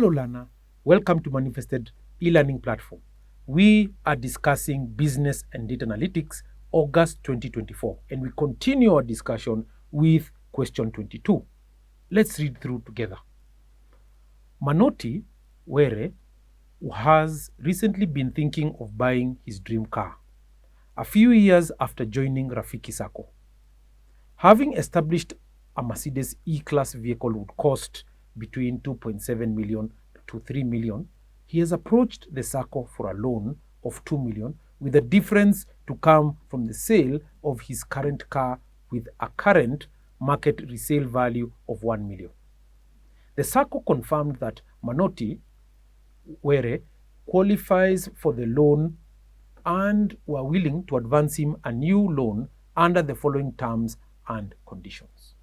Hello learner, welcome to Manifested e-learning platform. We are discussing business and data analytics August 2024 and we continue our discussion with question 22. Let's read through together. Manoti Were has recently been thinking of buying his dream car a few years after joining Rafiki Sacco. Having established a Mercedes E-Class vehicle would cost between 2.7 million to 3 million, he has approached the Sacco for a loan of 2 million, with the difference to come from the sale of his current car with a current market resale value of 1 million. The Sacco confirmed that Manoti Were qualifies for the loan and were willing to advance him a new loan under the following terms and conditions.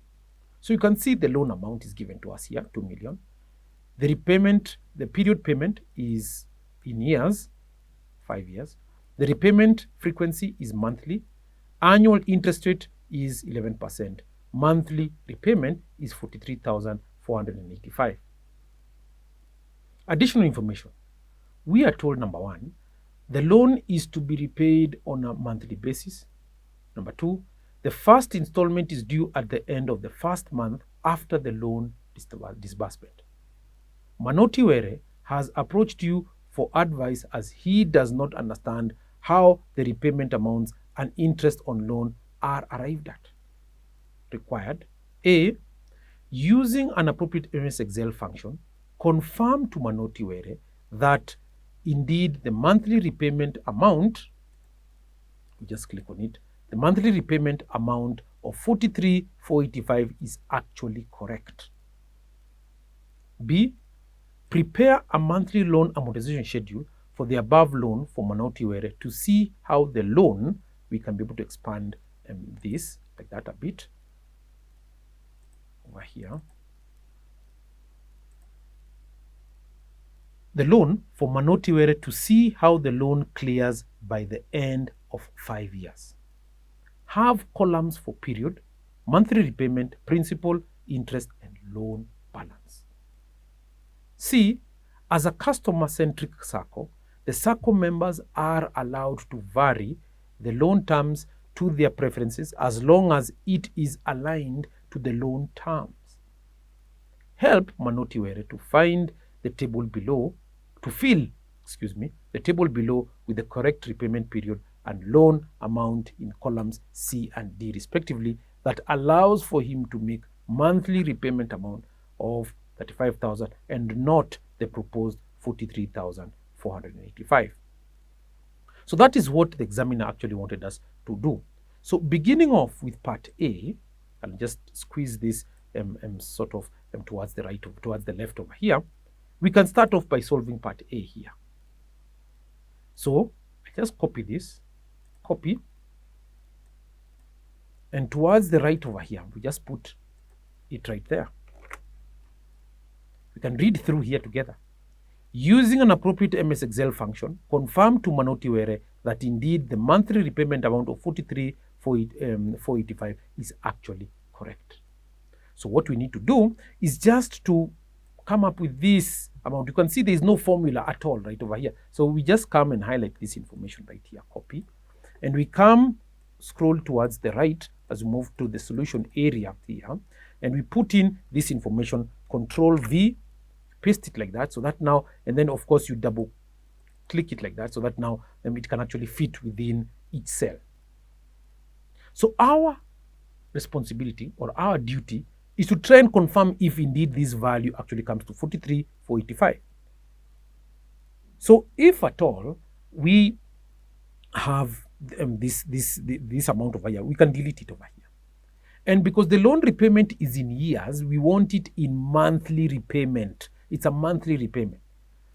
So you can see the loan amount is given to us here, 2 million. The repayment, the period payment is in years, 5 years. The repayment frequency is monthly. Annual interest rate is 11%. Monthly repayment is 43,485. Additional information. We are told, number one, the loan is to be repaid on a monthly basis. Number two, the first installment is due at the end of the first month after the loan disbursement. Manoti Were has approached you for advice as he does not understand how the repayment amounts and interest on loan are arrived at. Required: A. Using an appropriate MS Excel function, confirm to Manoti Were that indeed the monthly repayment amount, we just click on it, the monthly repayment amount of 43,485 is actually correct. B. Prepare a monthly loan amortization schedule for the above loan for Manoti Were to see how the loan, we can be able to expand this like that a bit over here. The loan for Manoti Were to see how the loan clears by the end of 5 years. Have columns for period, monthly repayment, principal, interest, and loan balance. C. As a customer-centric Sacco, the Sacco members are allowed to vary the loan terms to their preferences as long as it is aligned to the loan terms. Help Manoti Were to find the table below, the table below with the correct repayment period and loan amount in columns C and D respectively, that allows for him to make monthly repayment amount of 35,000 and not the proposed 43,485. So that is what the examiner actually wanted us to do. So beginning off with part A, I'll just squeeze this towards the right, towards the left over here. We can start off by solving part A here. So I just copy this, copy, and towards the right over here, we just put it right there. We can read through here together. Using an appropriate MS Excel function, confirm to Manoti Were that indeed the monthly repayment amount of 43,485 is actually correct. So what we need to do is just to come up with this amount. You can see there is no formula at all right over here. So we just come and highlight this information right here, copy, and we come scroll towards the right as we move to the solution area here, and we put in this information, Control V, paste it like that, so that now, and then of course you double click it like that, so that now it can actually fit within each cell. So our responsibility or our duty is to try and confirm if indeed this value actually comes to 43,485. So if at all we have this amount over here, we can delete it over here. And because the loan repayment is in years, we want it in monthly repayment. It's a monthly repayment.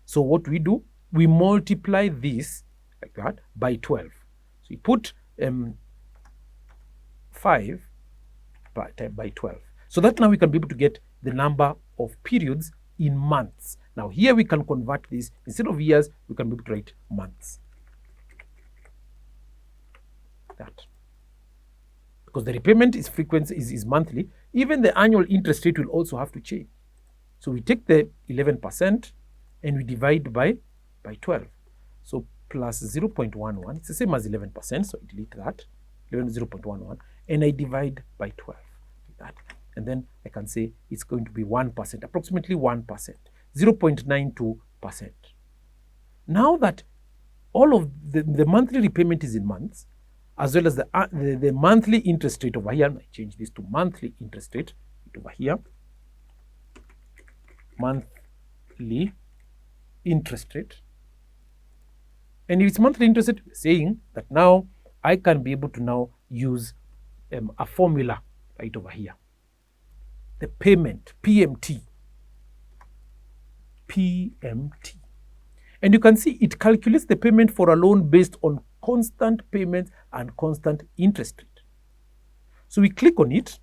So what we do, we multiply this like that by 12. So we put 5 by 12. So that now we can be able to get the number of periods in months. Now here we can convert this, instead of years, we can be able to write months. That. Because the repayment is frequency is monthly, even the annual interest rate will also have to change. So we take the 11% and we divide by 12. So plus 0.11, it's the same as 11%, so I delete that, 0.11, and I divide by 12, like that. And then I can say it's going to be 1%, approximately 1%, 0.92%. Now that all of the monthly repayment is in months, as well as the monthly interest rate over here, I change this to monthly interest rate over here, monthly interest rate. And if it's monthly interest rate, we're saying that now I can be able to now use a formula right over here. The payment, PMT. And you can see it calculates the payment for a loan based on constant payments and constant interest rate. So we click on it,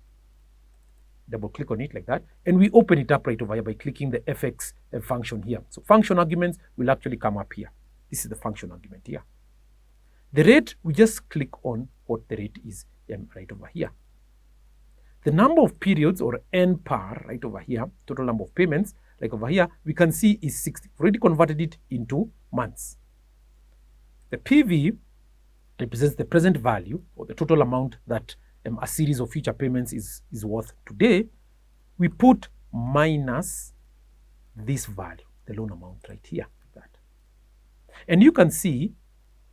double click on it like that, and we open it up right over here by clicking the FX function here. So function arguments will actually come up here. This is the function argument here. The rate, we just click on what the rate is right over here. The number of periods, or NPAR, right over here, total number of payments, like over here, we can see is 60. We've already converted it into months. The PV represents the present value, or the total amount that a series of future payments is worth today. We put minus this value, the loan amount right here, like that. And you can see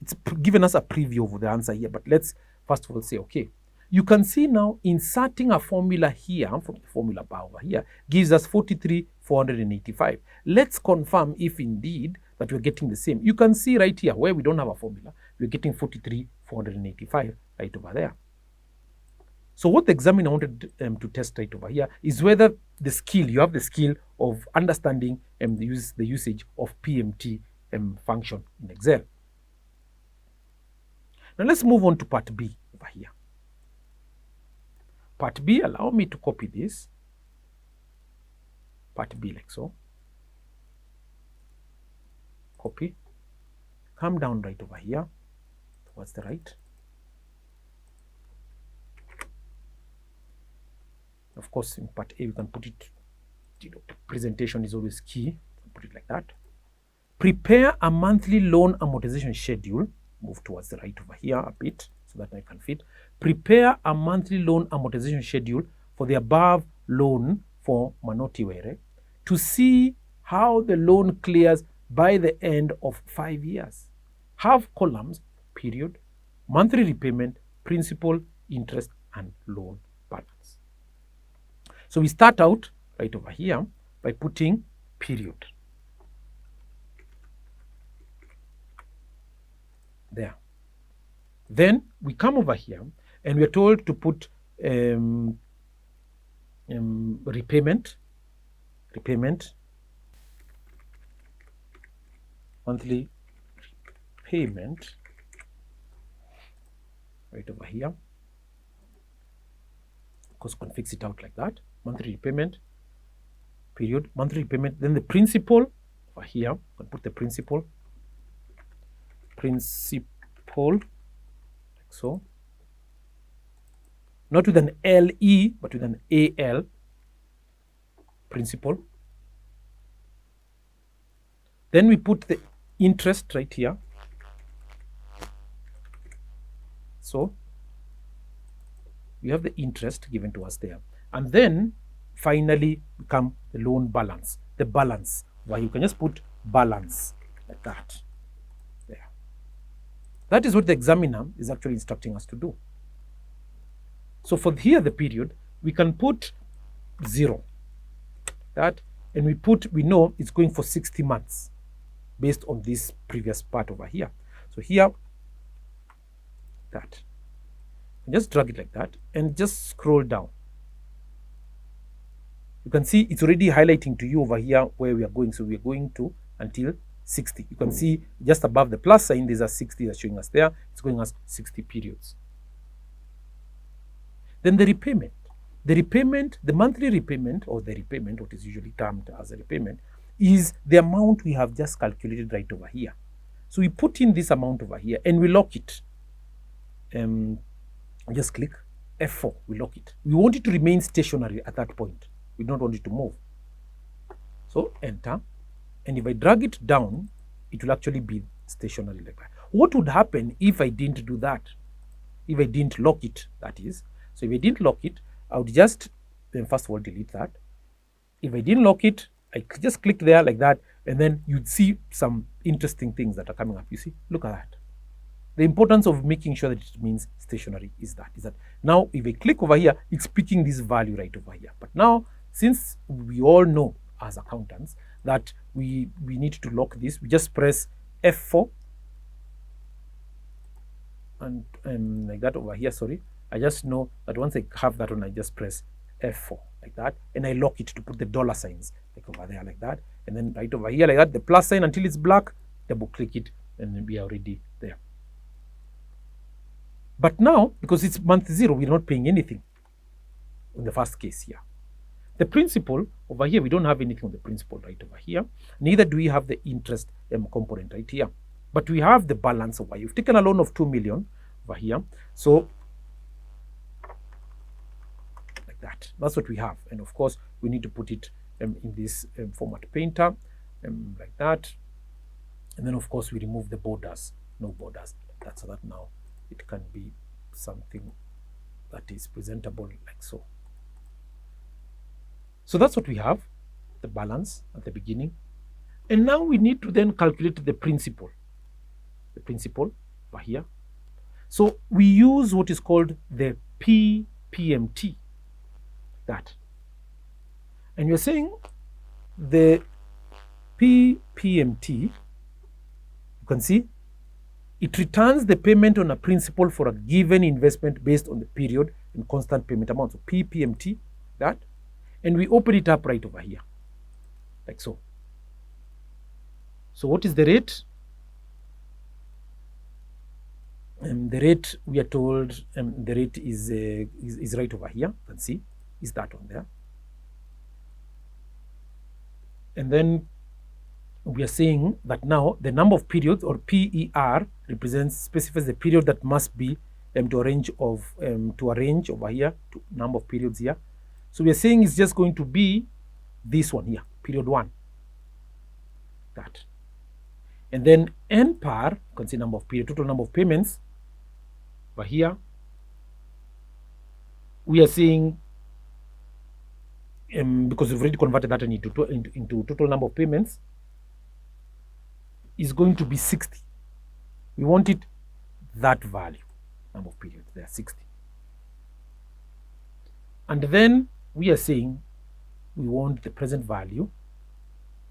it's given us a preview of the answer here, but let's first of all say, okay, you can see now inserting a formula here from the formula bar over here gives us 43,485. Let's confirm if indeed that we're getting the same. You can see right here where we don't have a formula, we're getting 43,485 right over there. So what the examiner wanted to test right over here is whether the skill, you have the skill of understanding the usage of PMT function in Excel. Now let's move on to part B over here. Part B, allow me to copy this. Part B like so. Copy. Come down right over here towards the right. Of course, in part A, we can put it, presentation is always key. Put it like that. Prepare a monthly loan amortization schedule. Move towards the right over here a bit so that I can fit. Prepare a monthly loan amortization schedule for the above loan for Manotiwere to see how the loan clears by the end of 5 years. Have columns, period, monthly repayment, principal, interest, and loan balance. So we start out right over here by putting period. There. Then we come over here and we are told to put repayment, monthly repayment right over here. Of course, can fix it out like that. Monthly repayment, period, monthly repayment. Then the principal over here, can put the principal, like so. Not with an LE, but with an AL, principal. Then we put the interest right here. So we have the interest given to us there. And then finally come the loan balance, the balance, where you can just put balance like that. There. That is what the examiner is actually instructing us to do. So for here, the period, we can put 0, that, and we know it's going for 60 months based on this previous part over here. So here, that. And just drag it like that and just scroll down. You can see it's already highlighting to you over here where we are going. So we are going to until 60. You can see just above the plus sign, there's a 60 that's showing us there. It's going us 60 periods. Then the repayment. The repayment, the monthly repayment, or the repayment, what is usually termed as a repayment, is the amount we have just calculated right over here. So we put in this amount over here and we lock it. Just click F4, we lock it. We want it to remain stationary at that point. We don't want it to move. So enter. And if I drag it down, it will actually be stationary like that. What would happen if I didn't do that? If I didn't lock it, that is. So if I didn't lock it, I would just, then first of all, delete that. If I didn't lock it, I just click there like that, and then you'd see some interesting things that are coming up. You see, look at that. The importance of making sure that it means stationary is that now if I click over here, it's picking this value right over here. But now, since we all know as accountants that we need to lock this, we just press F4 and like that over here. Sorry, I just know that once I have that one, I just press F4 like that, and I lock it to put the dollar signs like over there like that, and then right over here like that, the plus sign until it's black, double click it, and we are already there. But now, because it's month 0, we're not paying anything in the first case here. The principal over here, we don't have anything on the principal right over here. Neither do we have the interest component right here. But we have the balance over here. We've taken a loan of 2 million over here. So like that. That's what we have. And of course, we need to put it in this format painter like that. And then of course, we remove the borders. No borders. That's so that now it can be something that is presentable like so. So that's what we have, the balance at the beginning. And now we need to then calculate the principal over here. So we use what is called the PPMT, that. And you're saying the PPMT, you can see, it returns the payment on a principal for a given investment based on the period and constant payment amount. So PPMT, that. And we open it up right over here, like so. So what is the rate? The rate, we are told, the rate is right over here. You can see, is that one there. And then we are saying that now the number of periods, or PER, specifies the period that must be to arrange over here to number of periods here. So we are saying it's just going to be this one here, period 1, that. And then NPAR, you can see number of period, total number of payments. Over here, we are saying, because we've already converted that into total number of payments, is going to be 60. We want it that value, number of periods there, 60. And then we are saying we want the present value.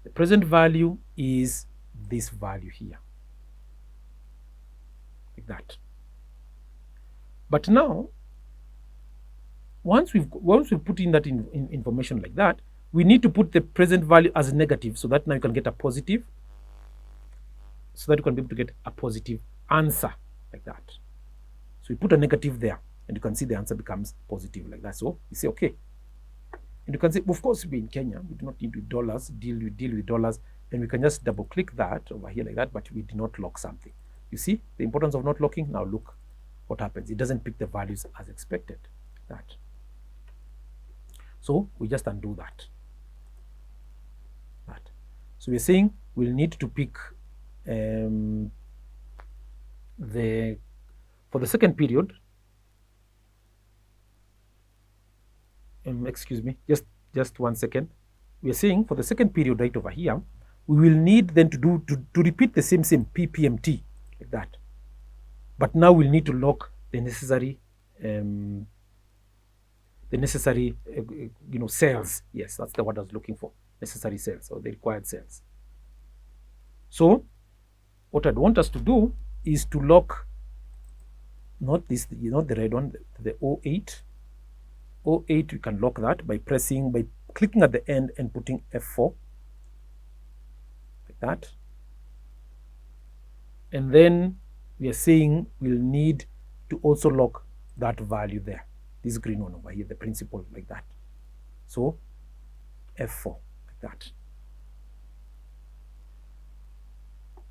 The present value is this value here, like that. But now, once we've put in that information like that, we need to put the present value as negative, so that now you can get a positive, so that you can be able to get a positive answer like that. So we put a negative there, and you can see the answer becomes positive like that. So you say okay, and you can say, of course, we're in Kenya, we do not need with dollars, deal with dollars, and we can just double click that over here like that, but we did not lock something. You see the importance of not locking? Now look what happens. It doesn't pick the values as expected. That. So we just undo that. So we're saying we'll need to pick for the second period. Excuse me, just 1 second. We're saying for the second period right over here, we will need then to repeat the same PPMT like that. But now we'll need to lock the necessary cells. Yes, that's the word I was looking for. Necessary cells, or the required cells. So what I'd want us to do is to lock, not this, not the red one, the 08. 08, we can lock that by clicking at the end and putting F4 like that. And then we are saying we'll need to also lock that value there, this green one over here, the principal like that. So F4 like that.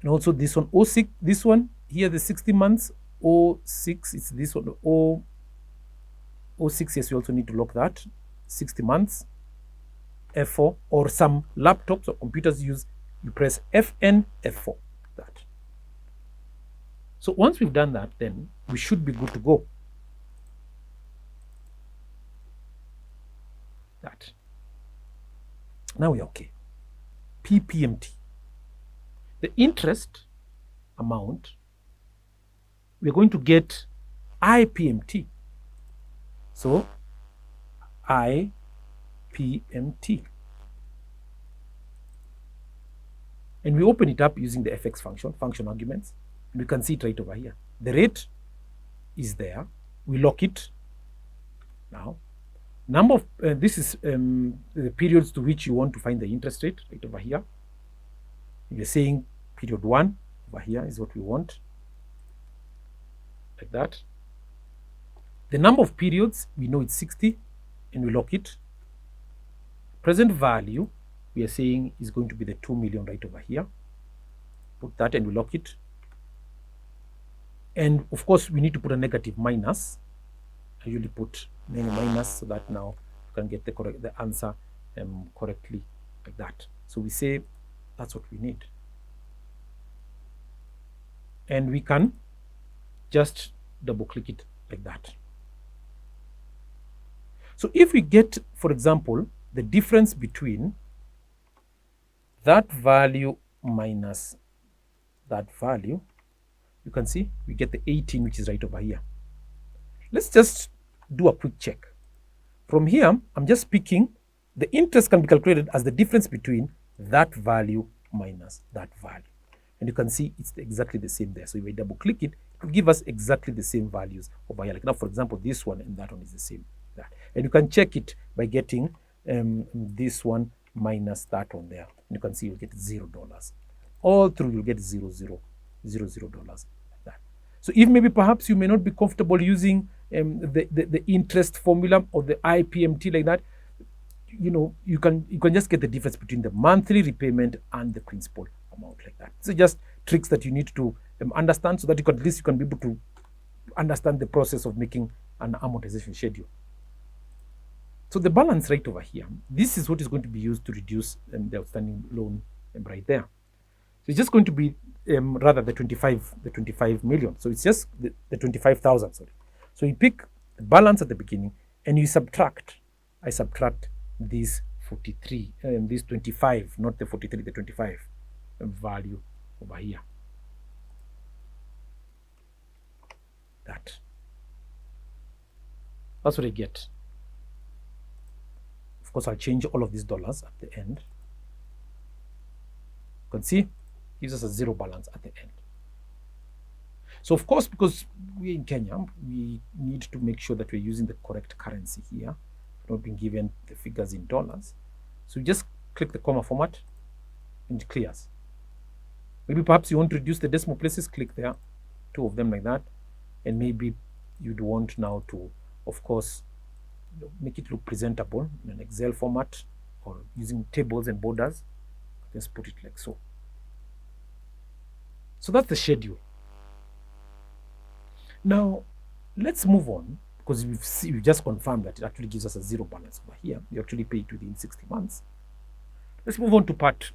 And also this one, 06, this one here, the 60 months, 06, it's this one, 06, yes, we also need to lock that, 60 months. F4, or some laptops or computers you press FN, F4, that. So once we've done that, then we should be good to go. That. Now we're okay. PPMT. The interest amount, we're going to get IPMT. So IPMT. And we open it up using the FX function arguments. And we can see it right over here. The rate is there. We lock it. Now, number of, this is the periods to which you want to find the interest rate, right over here. We're saying period 1 over here is what we want, like that. The number of periods, we know it's 60, and we lock it. Present value, we are saying is going to be the 2 million right over here. Put that and we lock it. And of course, we need to put a negative minus. I usually put minus so that now you can get the answer correctly, like that. So we say that's what we need. And we can just double click it like that. So if we get, for example, the difference between that value minus that value, you can see we get the 18, which is right over here. Let's just do a quick check. From here, I'm just picking the interest can be calculated as the difference between that value minus that value. And you can see it's exactly the same there. So if we double click it, it will give us exactly the same values over here. Like now, for example, this one and that one is the same. That. And you can check it by getting this one minus that one there. And you can see you'll get $0. All through you'll get $0. Like that. So if maybe perhaps you may not be comfortable using the interest formula or the IPMT like that, you know, you can just get the difference between the monthly repayment and the principal amount like that. So just tricks that you need to understand so that you can, at least you can be able to understand the process of making an amortization schedule. So the balance right over here, this is what is going to be used to reduce the outstanding loan right there. So it's just going to be rather the 25 million. So it's just the 25,000, sorry. So you pick the balance at the beginning and you subtract. I subtract this 43 and this 25, not the 43, the 25 value over here. That's what I get. Of course, I'll change all of these dollars at the end. You can see, gives us a zero balance at the end. So of course, because we're in Kenya, we need to make sure that we're using the correct currency here. We've not been given the figures in dollars. So you just click the comma format and it clears. Maybe perhaps you want to reduce the decimal places, click there, 2 of them like that. And maybe you'd want now to, of course, make it look presentable in an Excel format or using tables and borders. Just put it like so. So that's the schedule. Now, let's move on, because we've just confirmed that it actually gives us a zero balance over here. You actually pay it within 60 months. Let's move on to part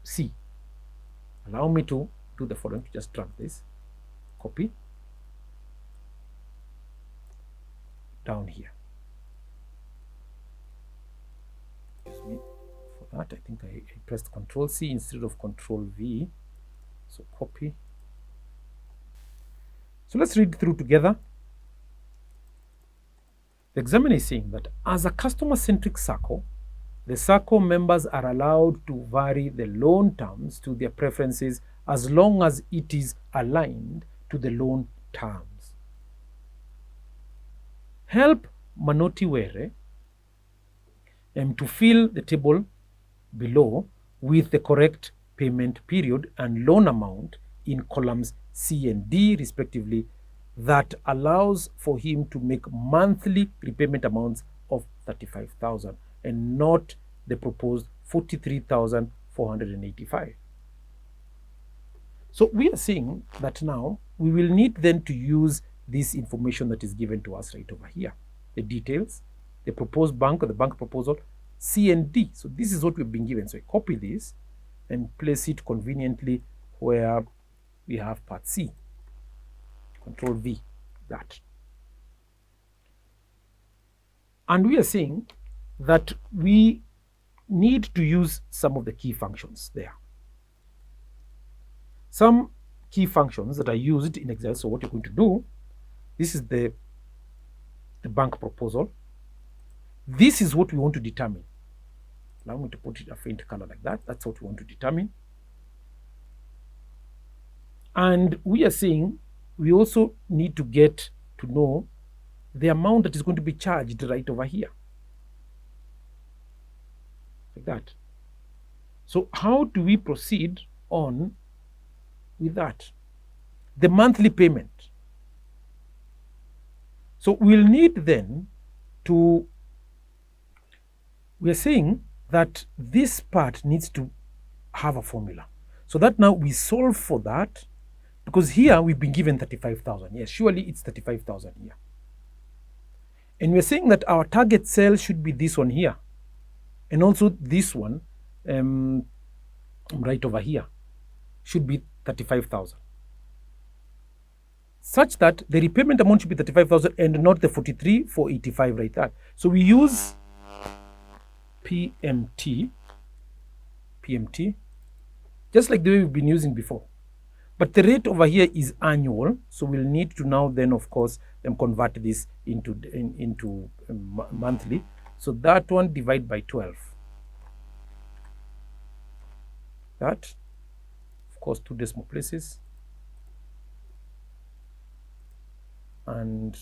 C. Allow me to do the following, to just drag this, copy, down here. Excuse me for that. I think I pressed Control C instead of Control V. So copy. So let's read through together. The examiner is saying that as a customer-centric circle, the circle members are allowed to vary the loan terms to their preferences as long as it is aligned to the loan terms. Help Manoti Were to fill the table below with the correct payment period and loan amount in columns C and D respectively, that allows for him to make monthly repayment amounts of 35,000 and not the proposed 43,485. So we are saying that now we will need then to use this information that is given to us right over here. The details, the proposed bank or the bank proposal, C and D. So this is what we've been given. So I copy this and place it conveniently where we have part C. Control V, that. And we are saying that we need to use some of the key functions there. Some key functions that are used in Excel. So what you're going to do, this is the bank proposal. This is what we want to determine. Allow me to put it a faint color like that. That's what we want to determine. And we are saying we also need to get to know the amount that is going to be charged right over here. Like that. So how do we proceed on with that? The monthly payment. So we'll need then to, we are saying that this part needs to have a formula. So that now we solve for that, because here we've been given 35,000. Yes, surely it's 35,000 here. And we're saying that our target cell should be this one here. And also this one right over here should be 35,000. Such that the repayment amount should be 35,000 and not the 43,485 right there. So we use PMT, just like the way we've been using before. But the rate over here is annual, so we'll need to now then, of course, convert this into monthly. So that one divide by 12. That, of course, 2 decimal places. And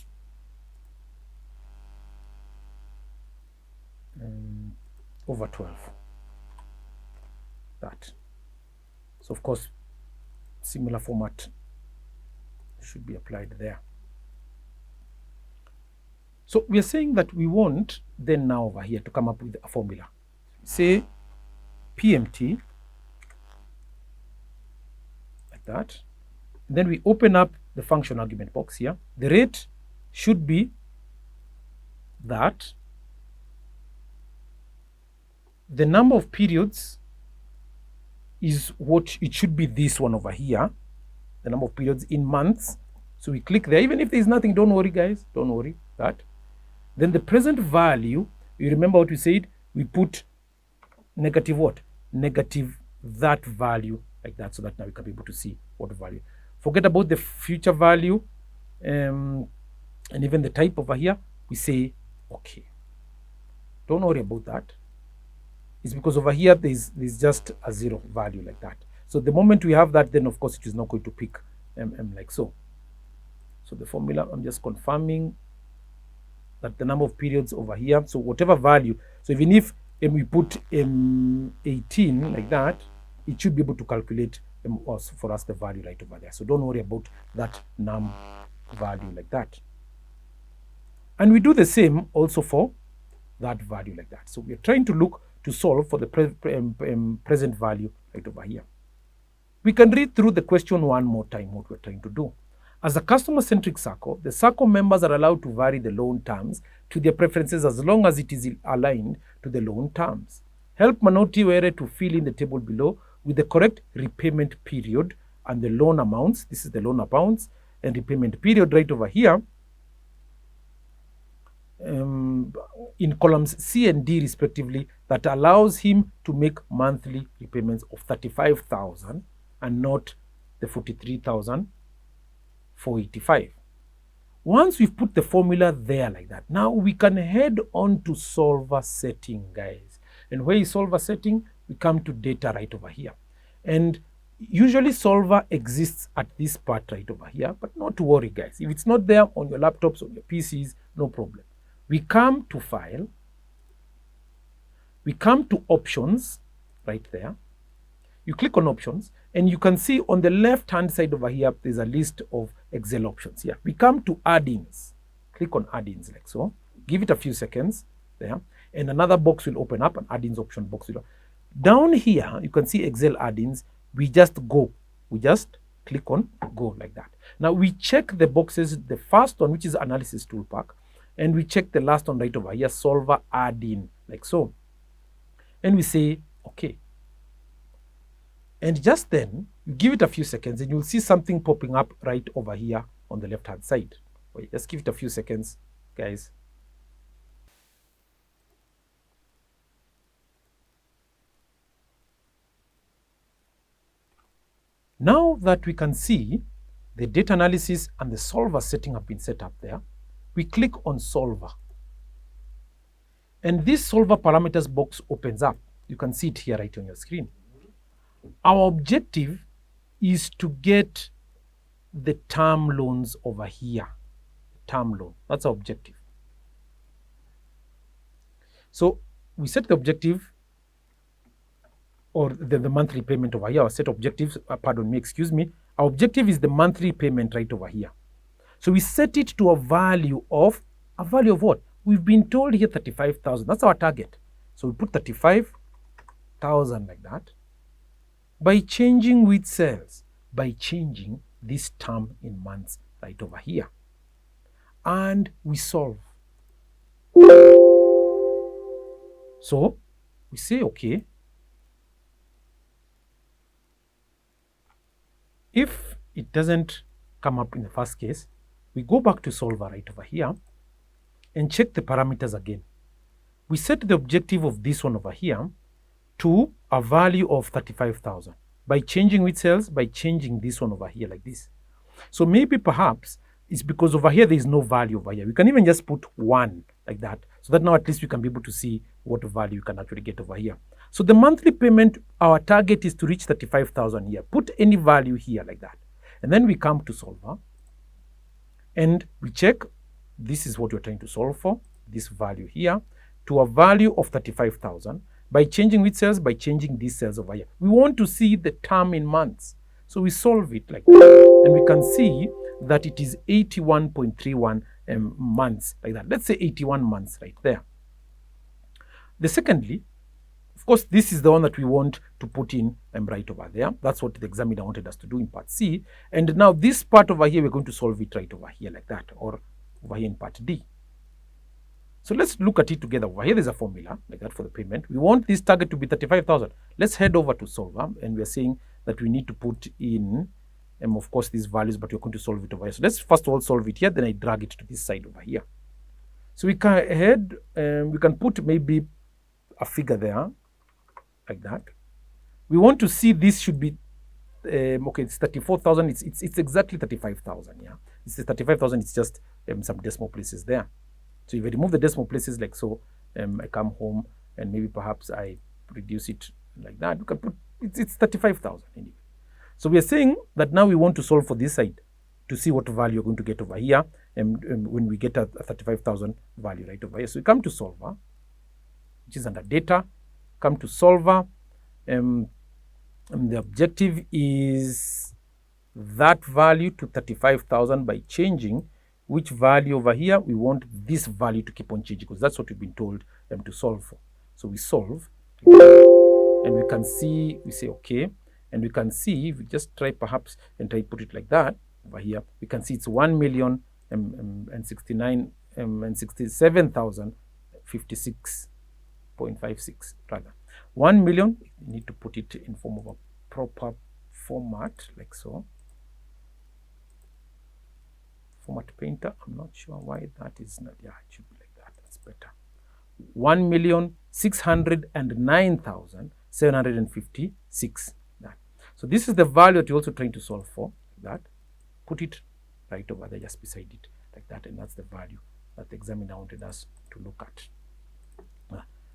over 12. That. So, of course, similar format should be applied there. So we are saying that we want then now over here to come up with a formula. Say PMT, like that. Then we open up the function argument box here. The rate should be that. The number of periods is what it should be, this one over here, the number of periods in months. So we click there. Even if there's nothing, don't worry, guys, don't worry. That. Then the present value, you remember what we said? We put negative what? Negative that value, like that, so that now we can be able to see what value. Forget about the future value and even the type over here. We say okay. Don't worry about that. It's because over here there's just a 0 value like that. So the moment we have that, then of course it is not going to pick like so. So the formula, I'm just confirming that the number of periods over here, so whatever value, so even if we put 18 like that, it should be able to calculate for us the value right over there. So don't worry about that num value like that. And we do the same also for that value like that. So we're trying to look to solve for the present value right over here. We can read through the question one more time, what we're trying to do. As a customer-centric SACCO, the SACCO members are allowed to vary the loan terms to their preferences as long as it is aligned to the loan terms. Help Manoti Were to fill in the table below with the correct repayment period and the loan amounts. This is the loan amounts and repayment period right over here. In columns C and D respectively, that allows him to make monthly repayments of 35,000 and not the 43,485. Once we've put the formula there like that, now we can head on to solver setting, guys. And where is solver setting? We come to data right over here. And usually solver exists at this part right over here, but not to worry, guys. If it's not there on your laptops, on your PCs, no problem. We come to file, we come to options right there. You click on options and you can see on the left hand side over here, there's a list of Excel options here. We come to add-ins, click on add-ins like so, give it a few seconds there, and another box will open up, an add-ins option box will open. Down here, you can see Excel add-ins. We just go, we just click on go like that. Now we check the boxes, the first one, which is analysis toolpack, and we check the last one right over here, solver add-in, like so. And we say, okay. And just then, you give it a few seconds and you'll see something popping up right over here on the left-hand side. Wait, just give it a few seconds, guys. Now that we can see the data analysis and the solver setting have been set up there, we click on solver. And this solver parameters box opens up. You can see it here right on your screen. Our objective is to get the term loans over here. Term loan, that's our objective. So we set the objective, or the monthly payment over here, or set objectives, pardon me, excuse me. Our objective is the monthly payment right over here. So we set it to a value of what? We've been told here 35,000. That's our target. So we put 35,000 like that. By changing which cells? By changing this term in months right over here. And we solve. So we say, okay, if it doesn't come up in the first case, we go back to solver right over here and check the parameters again. We set the objective of this one over here to a value of 35,000 by changing which cells? By changing this one over here like this. So maybe perhaps it's because over here there is no value over here. We can even just put 1 like that, so that now at least we can be able to see what value you can actually get over here. So the monthly payment, our target is to reach 35,000 here. Put any value here like that. And then we come to solver and we check, this is what we're trying to solve for, this value here, to a value of 35,000 by changing which cells? By changing these cells over here. We want to see the term in months. So we solve it like that. And we can see that it is 81.31 months like that. Let's say 81 months right there. Secondly, of course, this is the one that we want to put in right over there. That's what the examiner wanted us to do in part C. And now this part over here, we're going to solve it right over here like that, or over here in part D. So let's look at it together. Over here, there's a formula like that for the payment. We want this target to be 35,000. Let's head over to solver, and we're saying that we need to put in, of course, these values, but we're going to solve it over here. So let's first of all solve it here, then I drag it to this side over here. So we can head, we can put maybe a figure there like that. We want to see this should be, okay, it's 34,000. It's exactly 35,000. Yeah, it's 35,000. It's just some decimal places there. So if I remove the decimal places like so, I come home and maybe perhaps I reduce it like that. We can put it's 35,000 anyway. So we are saying that now we want to solve for this side to see what value you're going to get over here, and when we get a 35,000 value right over here. So we come to solver, which is under data, come to solver, and the objective is that value to 35,000 by changing which value over here. We want this value to keep on changing because that's what we've been told to solve for. So we solve, and we can see, we say okay, and we can see, if we just try perhaps and try put it like that over here, we can see it's 1,069,067,056.56 rather. 1 million, we need to put it in form of a proper format like so. Format painter, I'm not sure why that is not, yeah, it should be like that, that's better. 1,609,756. That. So this is the value that you're also trying to solve for, that. Put it right over there, just beside it, like that, and that's the value that the examiner wanted us to look at.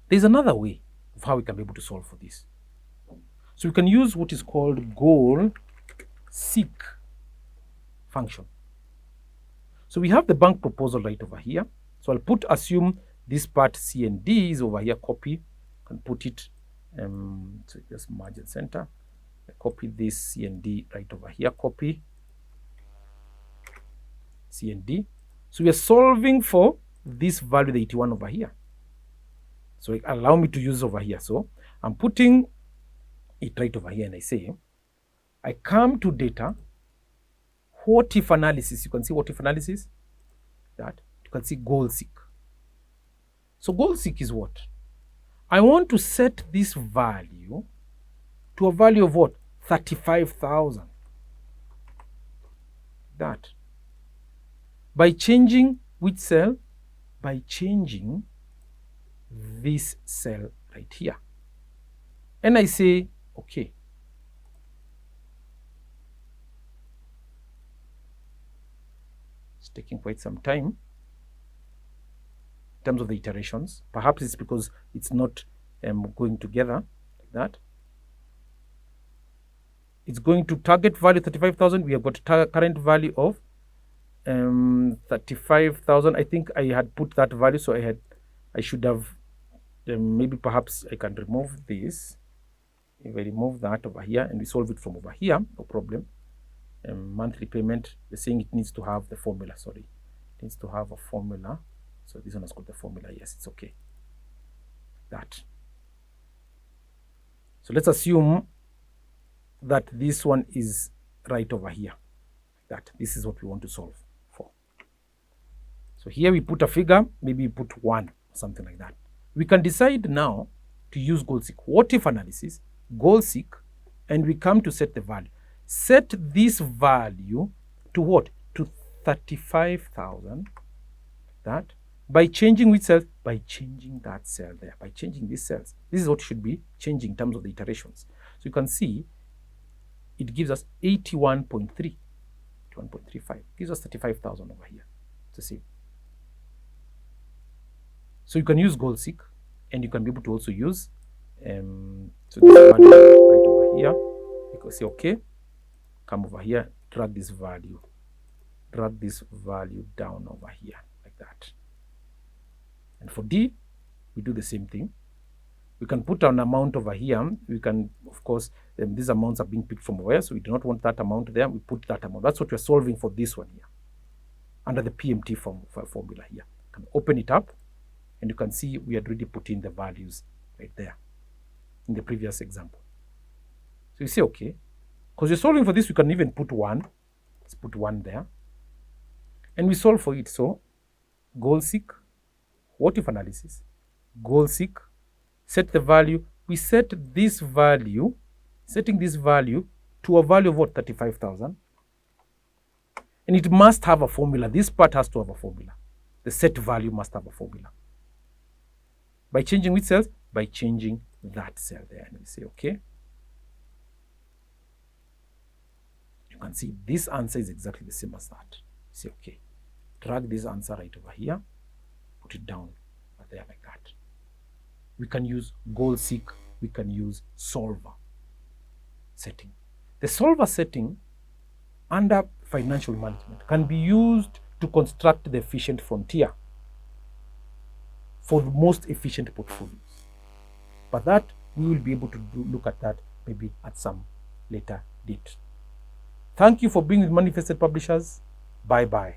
There's another way of how we can be able to solve for this. So we can use what is called goal seek function. So we have the bank proposal right over here. So I'll assume this part C and D is over here, copy, can put it, so just margin center. I copy this C and D right over here, copy C and D. So we are solving for this value, the 81 over here. So allow me to use over here. So I'm putting it right over here and I say, I come to data, what if analysis. You can see what if analysis, that you can see goal seek. So goal seek is what? I want to set this value to a value of what? 35,000. That. By changing which cell? By changing this cell right here. And I say, okay. It's taking quite some time in terms of the iterations. Perhaps it's because it's not going together like that. It's going to target value 35,000. We have got current value of 35,000. I think I had put that value, so I should have maybe perhaps I can remove this. If I remove that over here and we solve it from over here, no problem. Monthly payment, we're saying it needs to have the formula. Sorry, it needs to have a formula. So this one has got the formula. Yes, it's okay. That. So let's assume that this one is right over here. That. This is what we want to solve for. So here we put a figure, maybe we put 1, something like that. We can decide now to use goal seek. What if analysis, goal seek, and we come to set the value. Set this value to what? To 35,000. That. By changing which cell? By changing that cell there. By changing these cells. This is what should be changing in terms of the iterations. So you can see it gives us 81.3, 81.35. Gives us 35,000 over here. It's the same. So you can use goal seek, and you can be able to also use so this value right over here. You can say okay, come over here, drag this value down over here like that. And for D, we do the same thing. We can put an amount over here. We can, of course, these amounts are being picked from where, so we do not want that amount there. We put that amount. That's what we're solving for this one here, under the PMT formula here. You can open it up, and you can see we had already put in the values right there in the previous example. So you say, okay, because you're solving for this, we can even put 1. Let's put 1 there. And we solve for it. So goal seek, what if analysis, goal seek, set the value. We set this value, setting this value to a value of what? 35,000. And it must have a formula. This part has to have a formula. The set value must have a formula. By changing which cells? By changing that cell there. And we say, okay. You can see this answer is exactly the same as that. Say, okay. Drag this answer right over here. Put it down there like that. We can use goal seek. We can use solver setting. The solver setting under financial management can be used to construct the efficient frontier for the most efficient portfolios. But that we will be able to look at that maybe at some later date. Thank you for being with Manifested Publishers. Bye-bye.